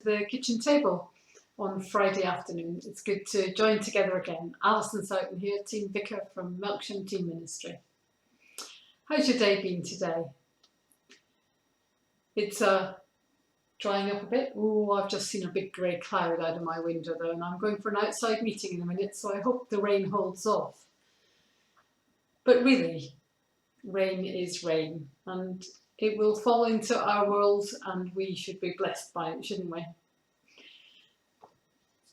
the kitchen table on Friday afternoon. It's good to join together again. Alison Soughton here, Team Vicar from Melksham Team Ministry. How's your day been today? It's drying up a bit. Oh, I've just seen a big grey cloud out of my window there, and I'm going for an outside meeting in a minute, so I hope the rain holds off. But really, rain is rain, and it will fall into our world, and we should be blessed by it, shouldn't we?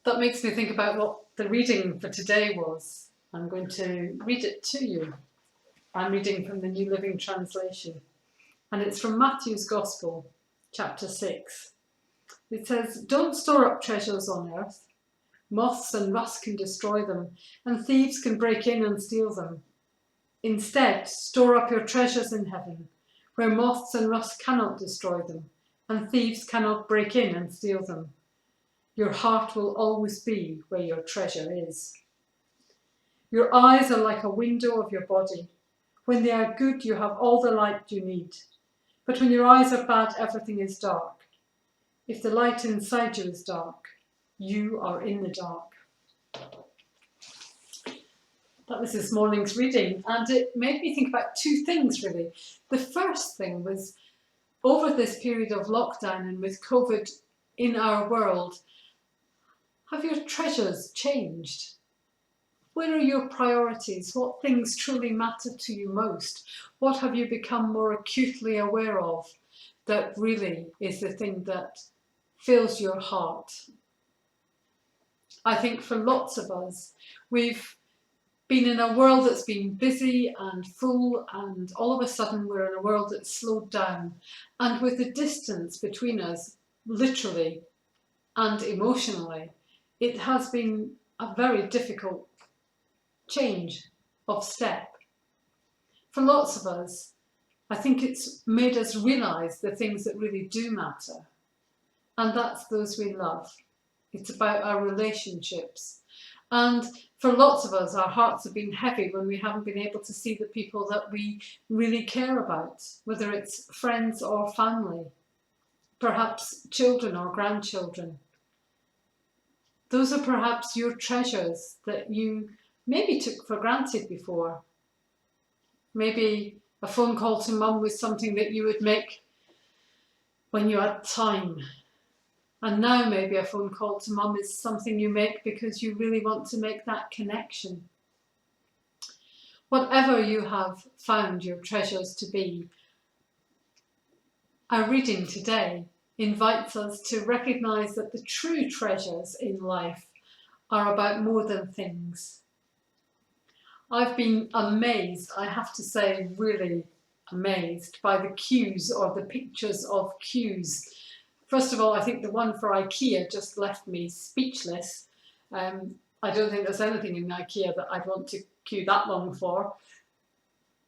That makes me think about what the reading for today was. I'm going to read it to you. I'm reading from the New Living Translation, and it's from Matthew's Gospel, chapter 6. It says, "Don't store up treasures on earth. Moths and rust can destroy them, and thieves can break in and steal them. Instead, store up your treasures in heaven, where moths and rust cannot destroy them, and thieves cannot break in and steal them. Your heart will always be where your treasure is. Your eyes are like a window of your body. When they are good, you have all the light you need. But when your eyes are bad, everything is dark. If the light inside you is dark, you are in the dark." That was this morning's reading, and it made me think about two things really. The first thing was, over this period of lockdown and with COVID in our world, have your treasures changed? Where are your priorities? What things truly matter to you most? What have you become more acutely aware of that really is the thing that fills your heart? I think for lots of us, we've been in a world that's been busy and full, and all of a sudden we're in a world that's slowed down. And with the distance between us, literally and emotionally, it has been a very difficult change of step. For lots of us, I think it's made us realise the things that really do matter, and that's those we love. It's about our relationships. And for lots of us, our hearts have been heavy when we haven't been able to see the people that we really care about, whether it's friends or family, perhaps children or grandchildren. Those are perhaps your treasures that you maybe took for granted before. Maybe a phone call to mum was something that you would make when you had time. And now maybe a phone call to mum is something you make because you really want to make that connection. Whatever you have found your treasures to be, our reading today invites us to recognise that the true treasures in life are about more than things. I've been amazed, I have to say, really amazed by the queues or the pictures of queues. First of all, I think the one for IKEA just left me speechless. I don't think there's anything in IKEA that I'd want to queue that long for.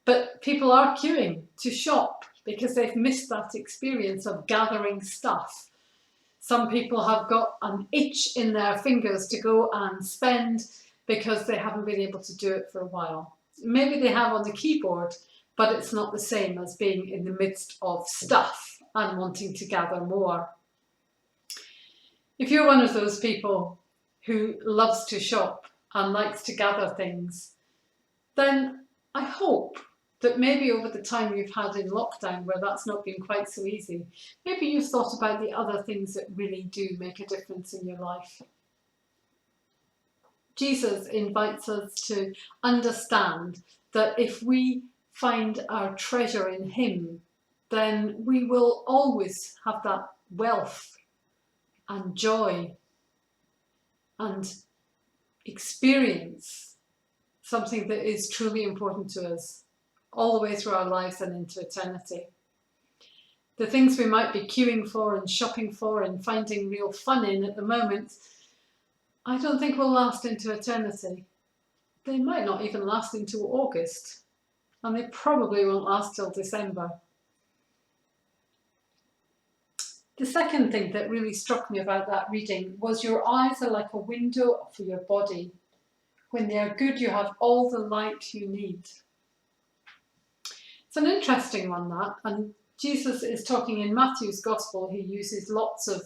But people are queuing to shop because they've missed that experience of gathering stuff. Some people have got an itch in their fingers to go and spend because they haven't been able to do it for a while. Maybe they have on the keyboard, but it's not the same as being in the midst of stuff and wanting to gather more. If you're one of those people who loves to shop and likes to gather things, then I hope that maybe over the time you've had in lockdown where that's not been quite so easy, maybe you've thought about the other things that really do make a difference in your life. Jesus invites us to understand that if we find our treasure in him, then we will always have that wealth and joy and experience something that is truly important to us all the way through our lives and into eternity. The things we might be queuing for and shopping for and finding real fun in at the moment, I don't think will last into eternity. They might not even last into August, and they probably won't last till December. The second thing that really struck me about that reading was your eyes are like a window for your body. When they are good, you have all the light you need. It's an interesting one, that, and Jesus is talking in Matthew's Gospel. He uses lots of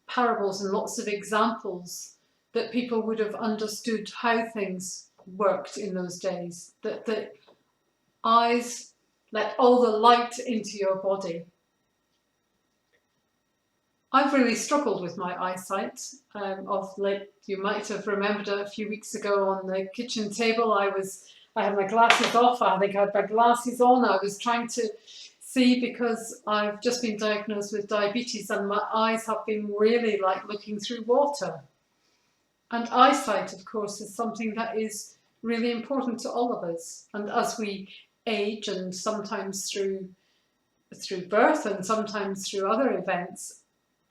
parables and lots of examples that people would have understood how things worked in those days. That the eyes let all the light into your body. I've really struggled with my eyesight of late. You might have remembered a few weeks ago on the kitchen table, I had my glasses off. I think I had my glasses on. I was trying to see because I've just been diagnosed with diabetes and my eyes have been really like looking through water. And eyesight, of course, is something that is really important to all of us. And as we age, and sometimes through birth and sometimes through other events,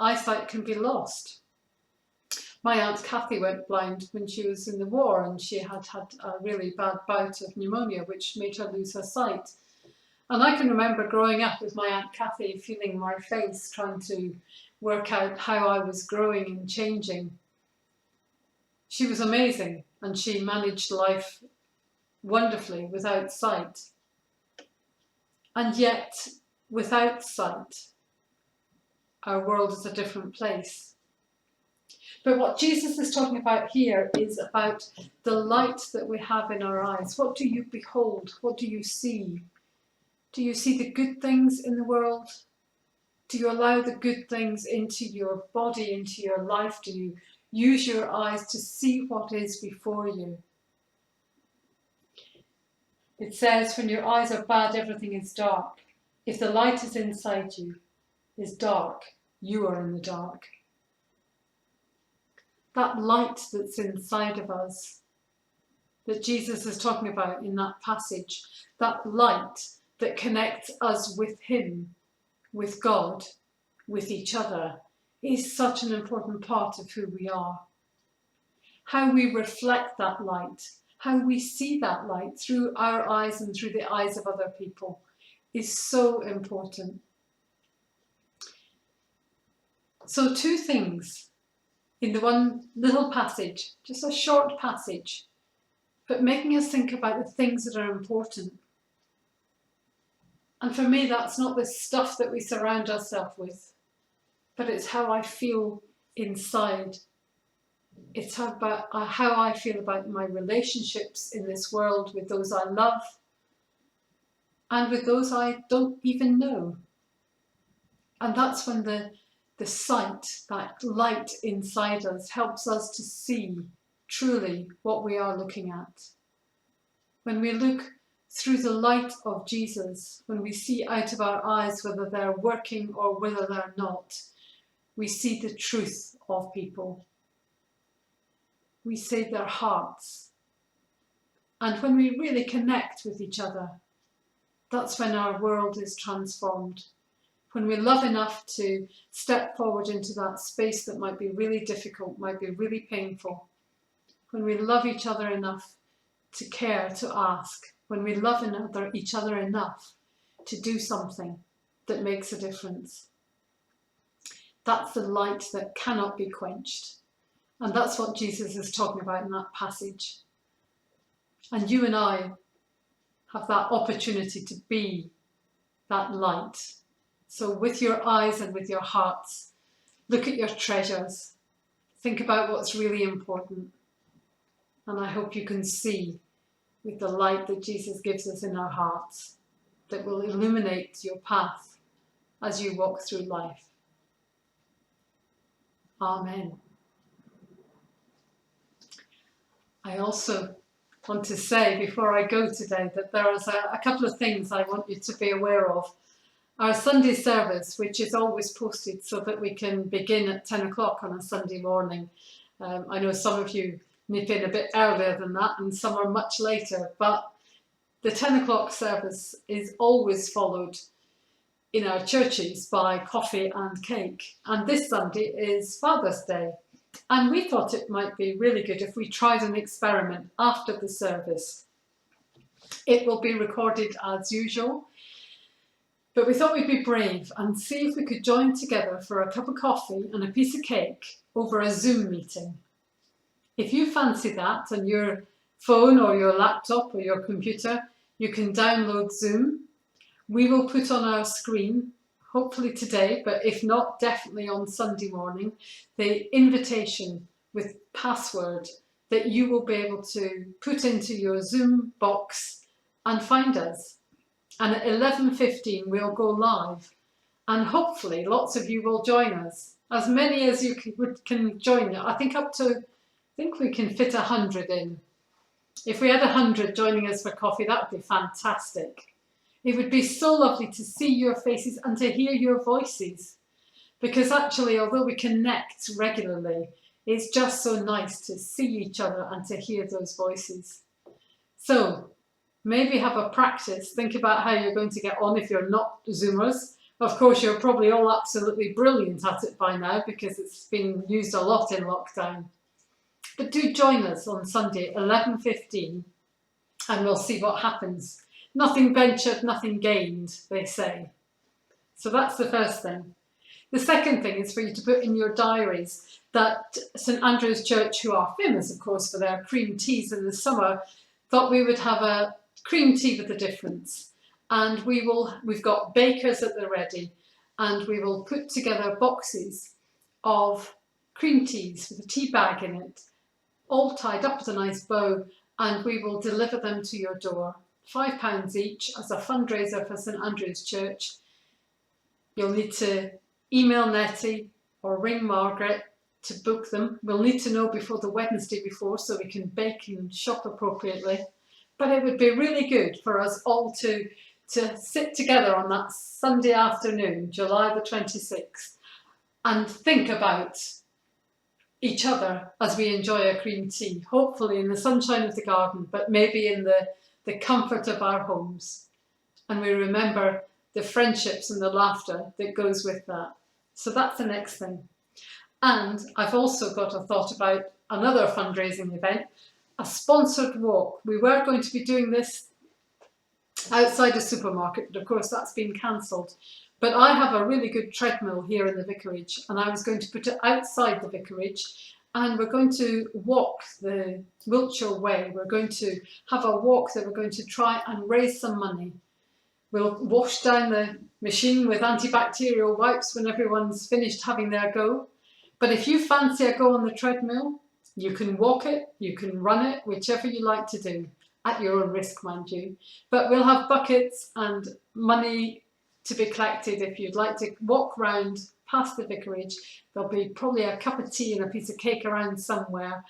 eyesight can be lost. My Aunt Kathy went blind when she was in the war, and she had had a really bad bout of pneumonia which made her lose her sight. And I can remember growing up with my Aunt Kathy feeling my face, trying to work out how I was growing and changing. She was amazing, and she managed life wonderfully without sight. And yet, without sight, our world is a different place. But what Jesus is talking about here is about the light that we have in our eyes. What do you behold? What do you see? Do you see the good things in the world? Do you allow the good things into your body, into your life? Do you use your eyes to see what is before you? It says, when your eyes are bad, everything is dark. If the light is inside you, is dark, you are in the dark. That light that's inside of us, that Jesus is talking about in that passage, that light that connects us with him, with God, with each other, is such an important part of who we are. How we reflect that light, how we see that light through our eyes and through the eyes of other people is so important. So 2 things in the one little passage, just a short passage, but making us think about the things that are important. And for me, that's not the stuff that we surround ourselves with, but it's how I feel inside. It's how I feel about my relationships in this world with those I love and with those I don't even know. And that's when the sight, that light inside us, helps us to see truly what we are looking at. When we look through the light of Jesus, when we see out of our eyes whether they're working or whether they're not, we see the truth of people. We see their hearts. And when we really connect with each other, that's when our world is transformed. When we love enough to step forward into that space that might be really difficult, might be really painful. When we love each other enough to care, to ask. When we love each other enough to do something that makes a difference. That's the light that cannot be quenched. And that's what Jesus is talking about in that passage. And you and I have that opportunity to be that light. So with your eyes and with your hearts, look at your treasures. Think about what's really important. And I hope you can see with the light that Jesus gives us in our hearts that will illuminate your path as you walk through life. Amen. I also want to say before I go today that there is a couple of things I want you to be aware of. Our Sunday service, which is always posted so that we can begin at 10 o'clock on a Sunday morning. I know some of you nip in a bit earlier than that and some are much later, but the 10 o'clock service is always followed in our churches by coffee and cake. And this Sunday is Father's Day. And we thought it might be really good if we tried an experiment after the service. It will be recorded as usual, but we thought we'd be brave and see if we could join together for a cup of coffee and a piece of cake over a Zoom meeting. If you fancy that on your phone or your laptop or your computer, you can download Zoom. We will put on our screen, hopefully today, but if not, definitely on Sunday morning, the invitation with password that you will be able to put into your Zoom box and find us. And at 11:15 we'll go live, and hopefully lots of you will join us. As many as you can join. I think we can fit 100 in. If we had 100 joining us for coffee, that would be fantastic. It would be so lovely to see your faces and to hear your voices, because actually, although we connect regularly, it's just so nice to see each other and to hear those voices. So maybe have a practice. Think about how you're going to get on if you're not Zoomers. Of course, you're probably all absolutely brilliant at it by now because it's been used a lot in lockdown. But do join us on Sunday at 11:15 and we'll see what happens. Nothing ventured, nothing gained, they say. So that's the first thing. The second thing is for you to put in your diaries that St Andrew's Church, who are famous, of course, for their cream teas in the summer, thought we would have a cream tea with a difference. And we've got bakers at the ready, and we will put together boxes of cream teas with a tea bag in it, all tied up with a nice bow, and we will deliver them to your door. £5 each as a fundraiser for St Andrew's Church. You'll need to email Nettie or ring Margaret to book them. We'll need to know before the Wednesday before so we can bake and shop appropriately. But it would be really good for us all to sit together on that Sunday afternoon, July the 26th, and think about each other as we enjoy a cream tea, hopefully in the sunshine of the garden, but maybe in the comfort of our homes. And we remember the friendships and the laughter that goes with that. So that's the next thing. And I've also got a thought about another fundraising event, a sponsored walk. We were going to be doing this outside a supermarket, but of course that's been cancelled. But I have a really good treadmill here in the vicarage, and I was going to put it outside the vicarage, and we're going to walk the Wiltshire Way. We're going to have a walk that we're going to try and raise some money. We'll wash down the machine with antibacterial wipes when everyone's finished having their go. But if you fancy a go on the treadmill, you can walk it, you can run it, whichever you like to do, at your own risk, mind you. But we'll have buckets and money to be collected if you'd like to walk round past the vicarage. There'll be probably a cup of tea and a piece of cake around somewhere,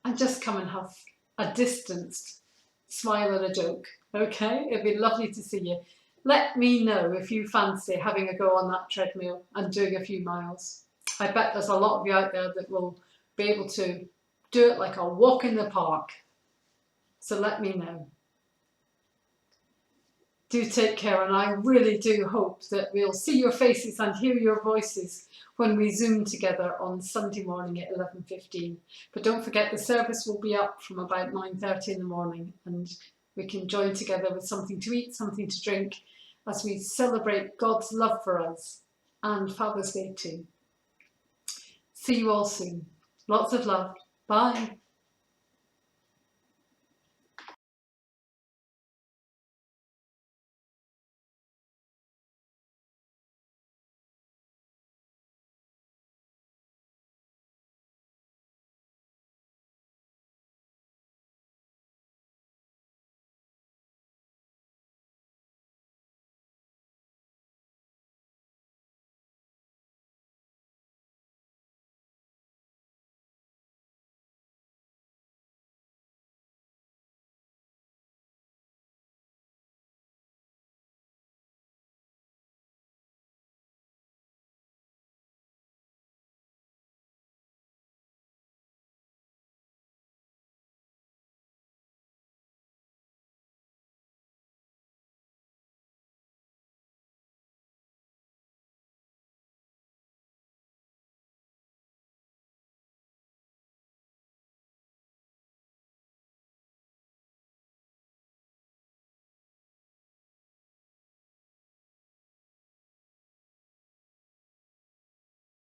and just come and have a distanced smile and a joke. Okay, it'd be lovely to see you. Let me know if you fancy having a go on that treadmill and doing a few miles. I bet there's a lot of you out there that will be able to do it like a walk in the park. So let me know. Do take care, and I really do hope that we'll see your faces and hear your voices when we Zoom together on Sunday morning at 11:15. But don't forget, the service will be up from about 9:30 in the morning, and we can join together with something to eat, something to drink, as we celebrate God's love for us and Father's Day too. See you all soon. Lots of love. Bye.